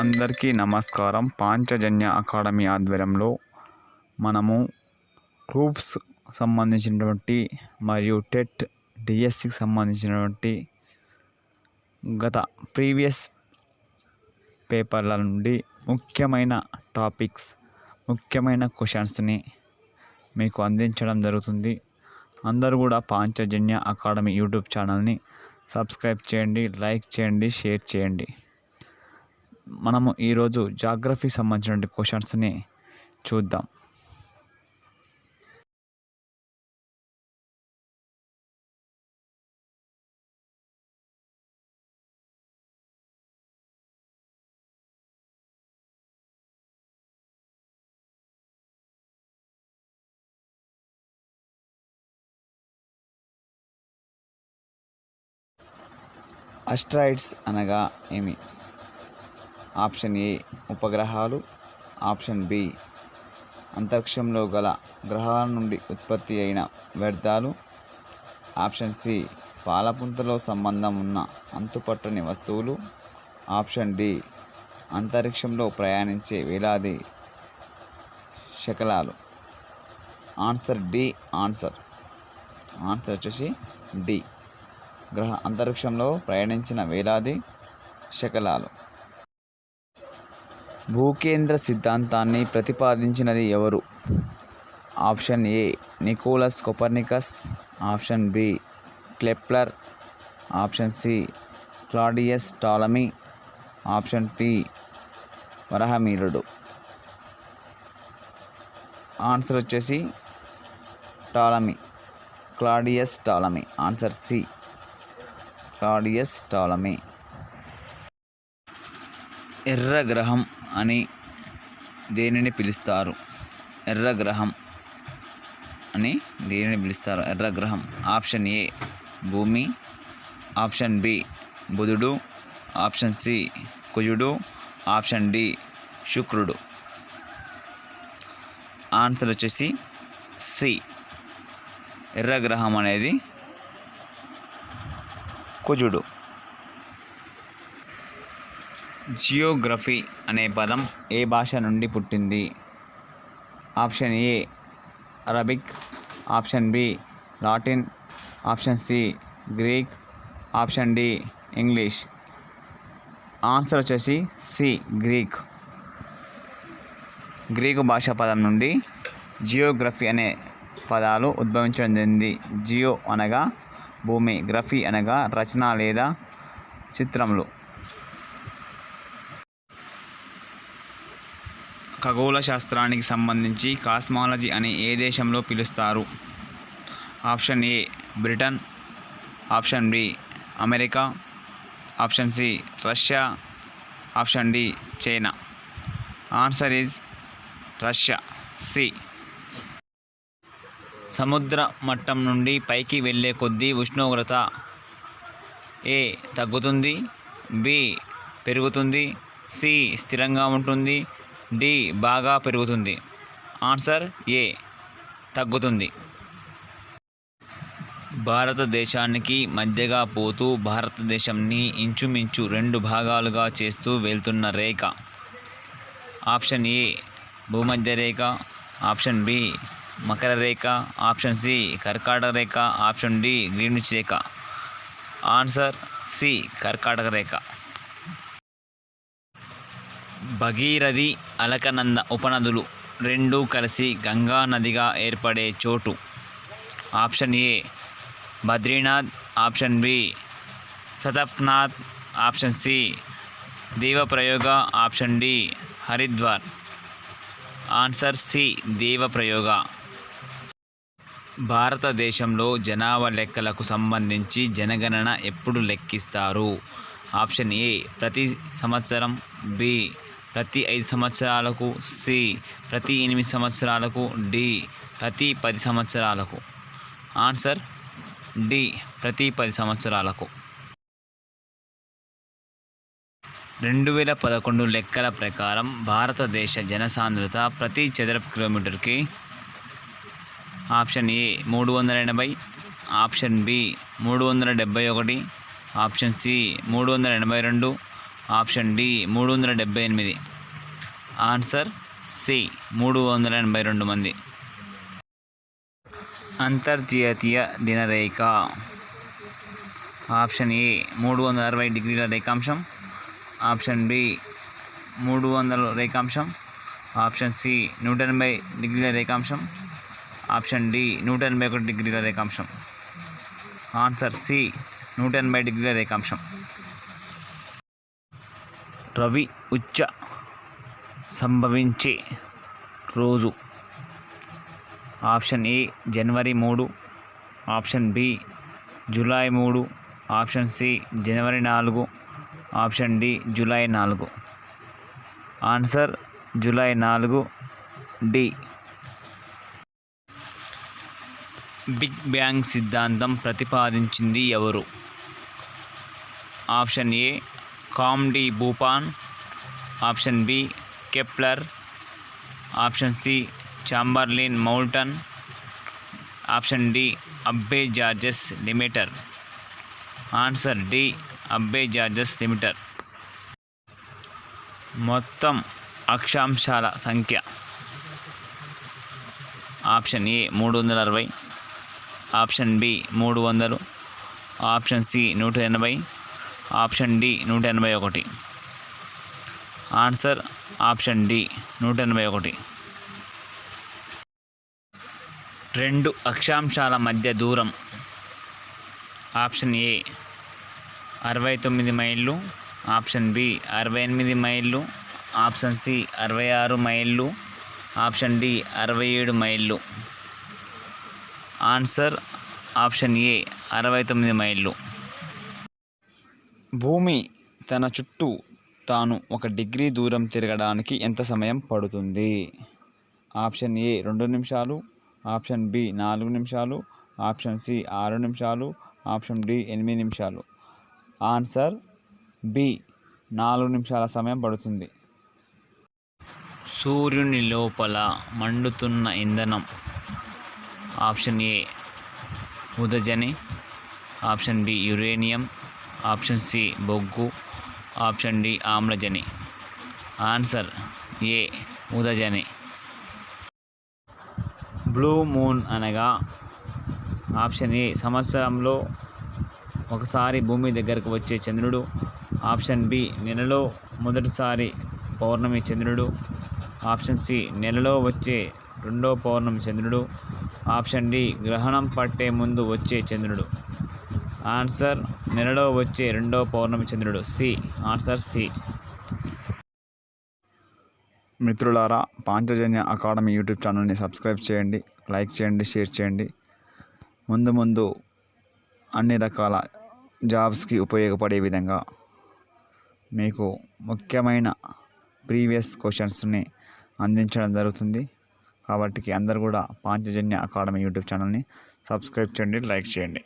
అందరికీ నమస్కారం. పాంచజన్య అకాడమీ ఆధ్వర్యంలో మనము గ్రూప్స్ సంబంధించినటువంటి మరియు టెట్ డిఎస్సికి సంబంధించినటువంటి గత ప్రీవియస్ పేపర్ల నుండి ముఖ్యమైన టాపిక్స్, ముఖ్యమైన క్వశ్చన్స్ని మీకు అందించడం జరుగుతుంది. అందరూ కూడా పాంచజన్య అకాడమీ యూట్యూబ్ ఛానల్ని సబ్స్క్రైబ్ చేయండి, లైక్ చేయండి, షేర్ చేయండి. మనము ఈరోజు జాగ్రఫీ సంబంధించిన క్వశ్చన్స్ని చూద్దాం. అస్ట్రాయిడ్స్ అనగా ఏమి? ఆప్షన్ ఏ ఉపగ్రహాలు, ఆప్షన్ బి అంతరిక్షంలో గల గ్రహాల నుండి ఉత్పత్తి అయిన వ్యర్థాలు, ఆప్షన్ సి పాలపుంతలో సంబంధం ఉన్న అంతుపట్టని వస్తువులు, ఆప్షన్ డి అంతరిక్షంలో ప్రయాణించే వేలాది శకలాలు. Answer D. ఆన్సర్ వచ్చేసి డి. అంతరిక్షంలో ప్రయాణించిన వేలాది శకలాలు. భూకేంద్ర సిద్ధాంతాన్ని ప్రతిపాదించినది ఎవరు? Option A Nicolaus Copernicus, option B Kepler, option C Claudius Ptolemy, option D వరాహమిహిరుడు. ఆన్సర్ వచ్చేసి Ptolemy, Claudius Ptolemy. Answer C Claudius Ptolemy. ఎర్రగ్రహం అని దేనిని పిలుస్తారు? ఎర్రగ్రహం అని దేనిని పిలుస్తారు? ఎర్రగ్రహం. ఆప్షన్ ఏ భూమి, ఆప్షన్ బి బుధుడు, ఆప్షన్ సి కుజుడు, ఆప్షన్ డి శుక్రుడు. ఆన్సర్ వచ్చేసి సి. ఎర్రగ్రహం అనేది కుజుడు. జియోగ్రఫీ అనే పదం ఏ భాష నుండి పుట్టింది? Option A Arabic, option B Latin, option C Greek, option D English. Answer వచ్చేసి సి గ్రీక్. గ్రీకు భాషా పదం నుండి జియోగ్రఫీ అనే పదాలు ఉద్భవించడం జరిగింది. జియో అనగా భూమి, గ్రఫీ అనగా రచన లేదా చిత్రములు. ఖగోళ శాస్త్రానికి సంబంధించి కాస్మాలజీ అని ఏ దేశంలో పిలుస్తారు? Option A Britain, option B America, option C Russia, option D China. Answer is Russia, C. సముద్ర మట్టం నుండి పైకి వెళ్ళే కొద్దీ ఉష్ణోగ్రత ఏ తగ్గుతుంది, బి పెరుగుతుంది, సి స్థిరంగా ఉంటుంది, డి బాగా పెరుగుతుంది. ఆన్సర్ ఏ తగ్గుతుంది. భారతదేశానికి మధ్యగా పోతూ భారతదేశంని ఇంచుమించు 2 భాగాలుగా చేస్తూ వెళ్తున్న రేఖ. ఆప్షన్ ఏ భూమధ్య రేఖ, ఆప్షన్ బి మకర రేఖ, ఆప్షన్ సి కర్కాటక రేఖ, ఆప్షన్ డి గ్రీన్విచ్ రేఖ. ఆన్సర్ సి కర్కాటక రేఖ. భగీరథి, అలకనంద ఉపనదులు రెండూ కలిసి గంగా నదిగా ఏర్పడే చోటు. Option A Badrinath, option B సతఫ్నాథ్, option C Devprayag, option D Haridwar. Answer C Devprayag. భారతదేశంలో జనాభా లెక్కలకు సంబంధించి జనగణన ఎప్పుడు లెక్కిస్తారు? ఆప్షన్ ఏ ప్రతి సంవత్సరం, బి ప్రతి 5 సంవత్సరాలకు, సి ప్రతి 8 సంవత్సరాలకు, డి ప్రతి 10 సంవత్సరాలకు. ఆన్సర్ డి ప్రతి 10 సంవత్సరాలకు. 2011 లెక్కల ప్రకారం భారతదేశ జనసాంద్రత ప్రతి చదరపు కిలోమీటర్కి option A 380, option B 371, option C 382, option D 378. Answer C 382 మంది. అంతర్జాతీయ దినరేఖ. ఆప్షన్ ఏ 360 డిగ్రీల రేఖాంశం, ఆప్షన్ బి 300 రేఖాంశం, ఆప్షన్ సి 180 డిగ్రీల రేఖాంశం, ఆప్షన్ డి 181 డిగ్రీల రేఖాంశం. ఆన్సర్ సి 180 డిగ్రీల రేఖాంశం. రవి ఉచ్చ సంభవించే రోజు. ఆప్షన్ ఏ జనవరి 3, ఆప్షన్ బి జూలై 3, ఆప్షన్ సి జనవరి 4, ఆప్షన్ డి జూలై 4. ఆన్సర్ జూలై 4 డి. బిగ్ బ్యాంగ్ సిద్ధాంతం ప్రతిపాదించింది ఎవరు? ఆప్షన్ ఏ కామ్డీ బూపాన్, option B Kepler, option C Chamberlin Moulton, option D Abbe Georges limiter. Answer D Abbe Georges limiter. మొత్తం అక్షాంశాల సంఖ్య. Option A 360, option B 300, option C 180, option D 181. Answer option D 181. 2 అక్షాంశాల మధ్య దూరం. ఆప్షన్ ఏ 69 మైళ్ళు, option B 68 మైళ్ళు, option C 66 మైళ్ళు, option D 67 మైళ్ళు. ఆన్సర్ ఆప్షన్ ఏ 69 మైళ్ళు. భూమి తన చుట్టూ తాను 1 డిగ్రీ దూరం తిరగడానికి ఎంత సమయం పడుతుంది? ఆప్షన్ ఏ 2 నిమిషాలు, ఆప్షన్ బి 4 నిమిషాలు, ఆప్షన్ సి 6 నిమిషాలు, ఆప్షన్ డి 8 నిమిషాలు. ఆన్సర్ బి 4 నిమిషాల సమయం పడుతుంది. సూర్యుని లోపల మండుతున్న ఇంధనం. ఆప్షన్ ఏ ఉదజని, option B uranium, option C బొగ్గు, ఆప్షన్ డి ఆమ్లజని. ఆన్సర్ ఏ ఉదజని. బ్లూ మూన్ అనగా? ఆప్షన్ ఏ సంవత్సరంలో ఒకసారి భూమి దగ్గరకు వచ్చే చంద్రుడు, ఆప్షన్ బి నెలలో మొదటిసారి పౌర్ణమి చంద్రుడు, ఆప్షన్ సి నెలలో వచ్చే రెండో పౌర్ణమి చంద్రుడు, ఆప్షన్ డి గ్రహణం పట్టే ముందు వచ్చే చంద్రుడు. ఆన్సర్ నెలలో వచ్చే రెండో పౌర్ణమి చంద్రుడు. సి. Answer C. మిత్రులారా, పాంచజన్య అకాడమీ యూట్యూబ్ ఛానల్ని సబ్స్క్రైబ్ చేయండి, లైక్ చేయండి, షేర్ చేయండి. ముందు అన్ని రకాల జాబ్స్కి ఉపయోగపడే విధంగా మీకు ముఖ్యమైన ప్రీవియస్ క్వశ్చన్స్ని అందించడం జరుగుతుంది. కాబట్టి అందరూ కూడా పాంచజన్య అకాడమీ యూట్యూబ్ ఛానల్ని సబ్స్క్రైబ్ చేయండి, లైక్ చేయండి.